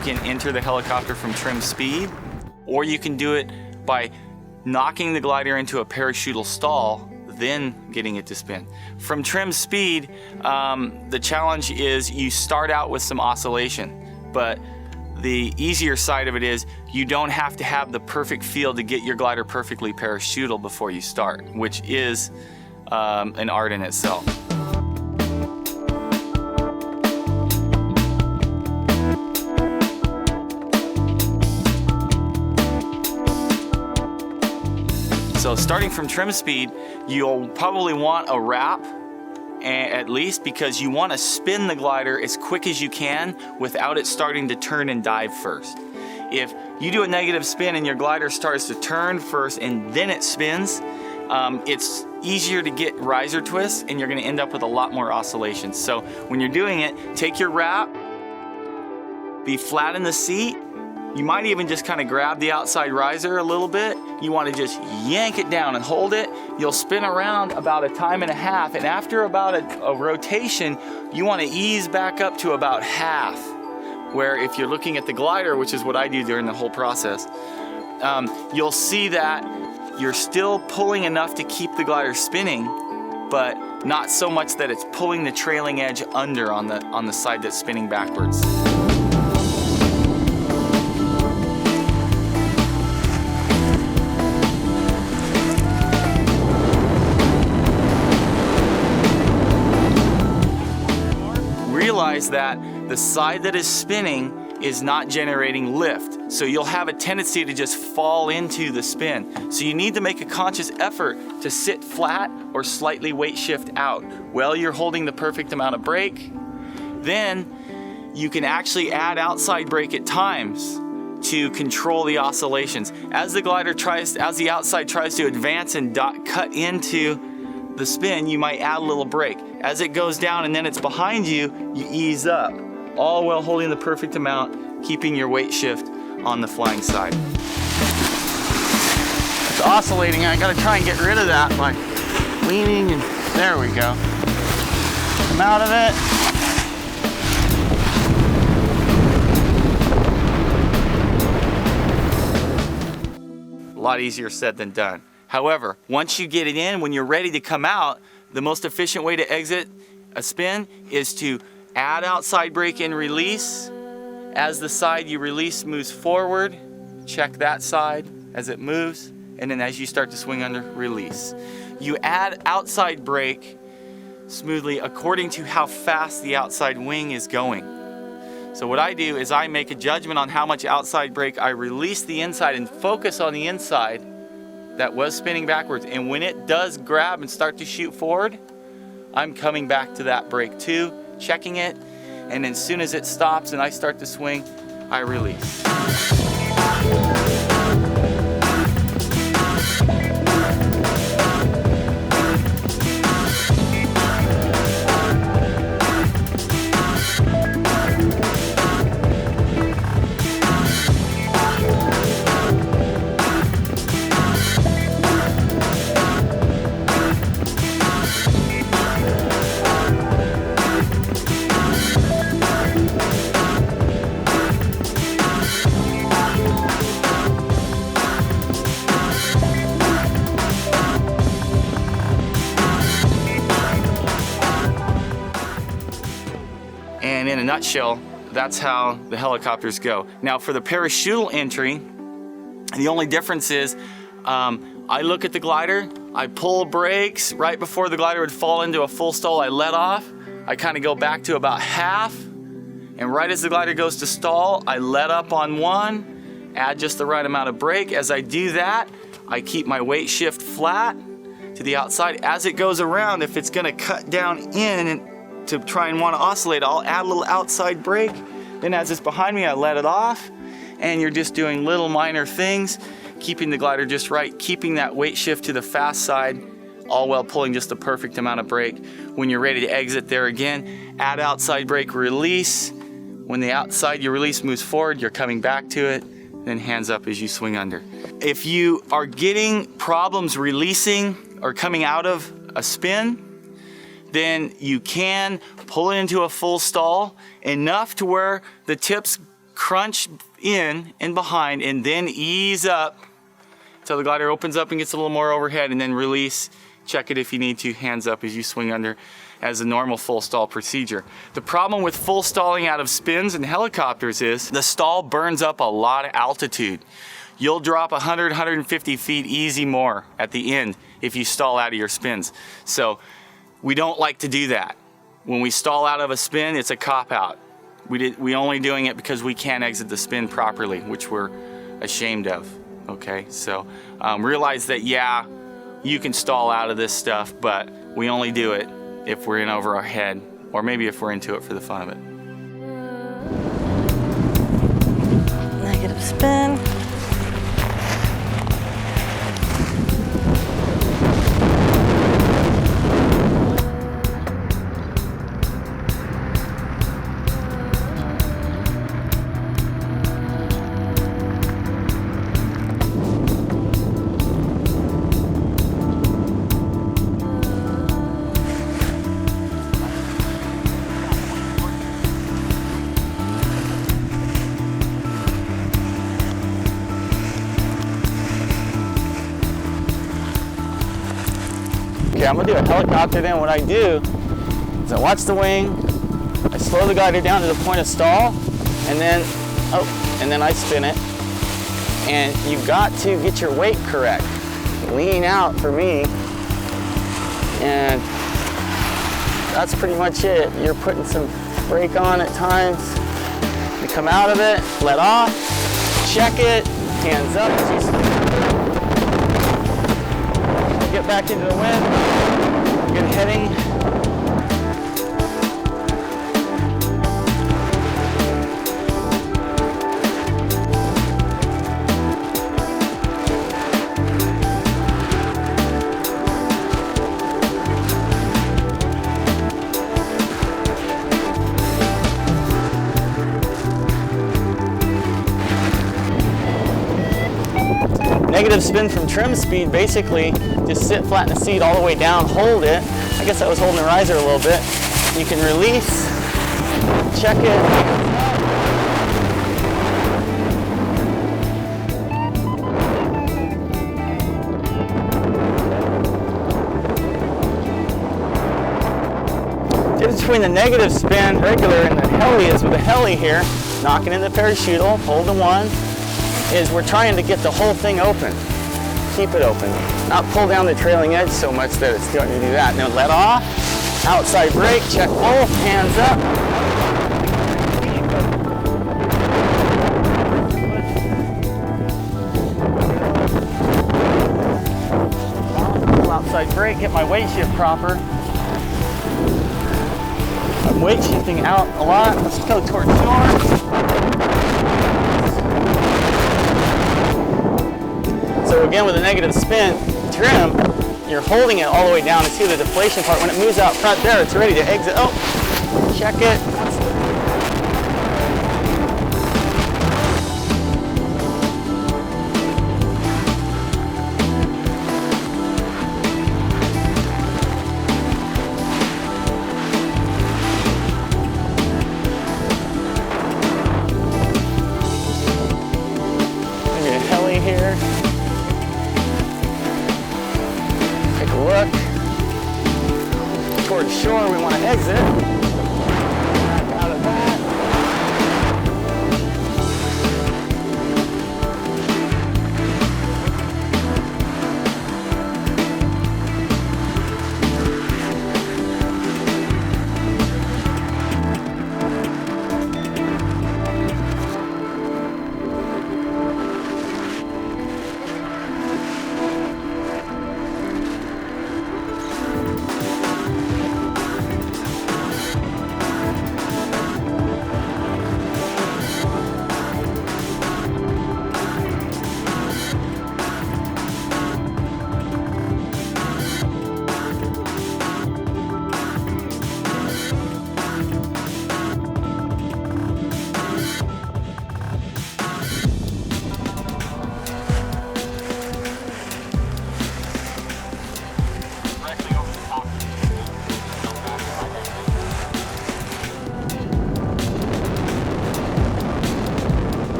can enter the helicopter from trim speed, or you can do it by knocking the glider into a parachutal stall, then getting it to spin. From trim speed, the challenge is you start out with some oscillation, but the easier side of it is you don't have to have the perfect feel to get your glider perfectly parachutal before you start, which is an art in itself. So starting from trim speed, you'll probably want a wrap at least, because you want to spin the glider as quick as you can without it starting to turn and dive first. If you do a negative spin and your glider starts to turn first and then it spins, it's easier to get riser twists and you're going to end up with a lot more oscillations. So when you're doing it, take your wrap, be flat in the seat. You might even just kind of grab the outside riser a little bit. You want to just yank it down and hold it. You'll spin around about 1.5 times, and after about a rotation, you want to ease back up to about half. Where if you're looking at the glider, which is what I do during the whole process, you'll see that you're still pulling enough to keep the glider spinning, but not so much that it's pulling the trailing edge under on the side that's spinning backwards. Realize that the side that is spinning is not generating lift, so you'll have a tendency to just fall into the spin. So you need to make a conscious effort to sit flat or slightly weight shift out while you're holding the perfect amount of brake. Then you can actually add outside brake at times to control the oscillations. As the outside tries to advance and cut into the spin, you might add a little brake. As it goes down and then it's behind you, you ease up, all while holding the perfect amount, keeping your weight shift on the flying side. It's oscillating. I gotta try and get rid of that by leaning, and there we go. Come out of it. A lot easier said than done. However, once you get it in, when you're ready to come out, the most efficient way to exit a spin is to add outside brake and release. As the side you release moves forward, check that side as it moves, and then as you start to swing under, release. You add outside brake smoothly according to how fast the outside wing is going. So what I do is I make a judgment on how much outside brake I release the inside and focus on the inside that was spinning backwards, and when it does grab and start to shoot forward, I'm coming back to that brake too, checking it, and as soon as it stops and I start to swing, I release. And in a nutshell, that's how the helicopters go. Now for the parachutal entry, the only difference is I look at the glider, I pull brakes right before the glider would fall into a full stall. I let off, I kind of go back to about half, and right as the glider goes to stall, I let up on one, add just the right amount of brake. As I do that, I keep my weight shift flat to the outside. As it goes around, if it's gonna cut down in and to try and want to oscillate, I'll add a little outside brake. Then as it's behind me, I let it off, and you're just doing little minor things, keeping the glider just right, keeping that weight shift to the fast side, all while pulling just the perfect amount of brake. When you're ready to exit there again, add outside brake, release. When the outside you release moves forward, you're coming back to it, then hands up as you swing under. If you are getting problems releasing or coming out of a spin, then you can pull it into a full stall enough to where the tips crunch in and behind and then ease up until the glider opens up and gets a little more overhead, and then release. Check it if you need to, hands up as you swing under, as a normal full stall procedure. The problem with full stalling out of spins and helicopters is the stall burns up a lot of altitude. You'll drop 100, 150 feet easy more at the end if you stall out of your spins. So we don't like to do that. When we stall out of a spin, it's a cop-out. We only doing it because we can't exit the spin properly, which we're ashamed of, okay? So realize that, yeah, you can stall out of this stuff, but we only do it if we're in over our head, or maybe if we're into it for the fun of it. Negative spin. Okay, I'm gonna do a helicopter then. What I do is I watch the wing, I slow the glider down to the point of stall, and then I spin it. And you've got to get your weight correct. Lean out for me, and that's pretty much it. You're putting some brake on at times. You come out of it, let off, check it, hands up as you spin. Get back into the wind, good heading. Negative spin from trim speed, basically just sit flat in the seat all the way down, hold it. I guess I was holding the riser a little bit. You can release, check it. The difference between the negative spin, regular, and the heli is with the heli here, knocking in the parachute, holding one, is we're trying to get the whole thing open. Keep it open. Not pull down the trailing edge so much that it's going to do that. Now let off, outside brake, check both, hands up. Pull outside brake, get my weight shift proper. I'm weight shifting out a lot. Let's go towards shore. So again, with a negative spin trim, you're holding it all the way down to see the deflation part. When it moves out front there, it's ready to exit. Oh, check it. Maybe a heli here. Look towards shore, we want to exit.